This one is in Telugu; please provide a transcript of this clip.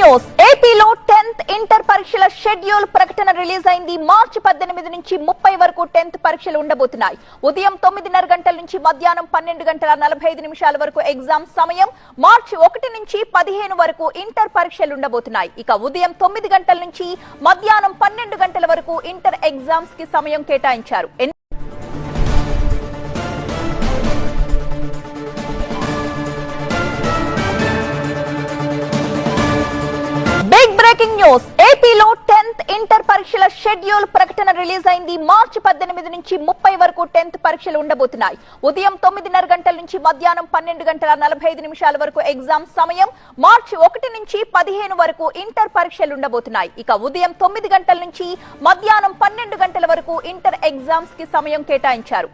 న్యూస్ ఏపీలో 10th ఇంటర్ పరీక్షల షెడ్యూల్ ప్రకటన రిలీజ్ అయింది. మార్చి 18 నుంచి 30 వరకు 10th పరీక్షలు ఉండబోతున్నాయి. ఉదయం 9:30 గంటల నుంచి మధ్యాహ్నం 12:45 వరకు ఎగ్జామ్ సమయం. మార్చి 1 నుంచి 15 వరకు ఇంటర్ పరీక్షలు ఉండబోతున్నాయి. ఇక ఉదయం 9 గంటల నుంచి మధ్యాహ్నం 12 గంటల వరకు ఇంటర్ ఎగ్జామ్స్ కి సమయం కేటాయించారు. బిగ్ బ్రేకింగ్ న్యూస్ ఏపీలో 10th ఇంటర్ పరీక్షల షెడ్యూల్ ప్రకటన రిలీజ్ అయింది. మార్చి 18 నుంచి 30 వరకు 10th పరీక్షలు ఉండబోతున్నాయి. ఉదయం 9:30 గంటల నుంచి మధ్యాహ్నం 12:45 వరకు ఎగ్జామ్ సమయం. మార్చి 1 నుంచి 15 వరకు ఇంటర్ పరీక్షలు ఉండబోతున్నాయి. ఇక ఉదయం 9 గంటల నుంచి మధ్యాహ్నం 12 గంటల వరకు ఇంటర్ ఎగ్జామ్స్ కి సమయం కేటాయించారు.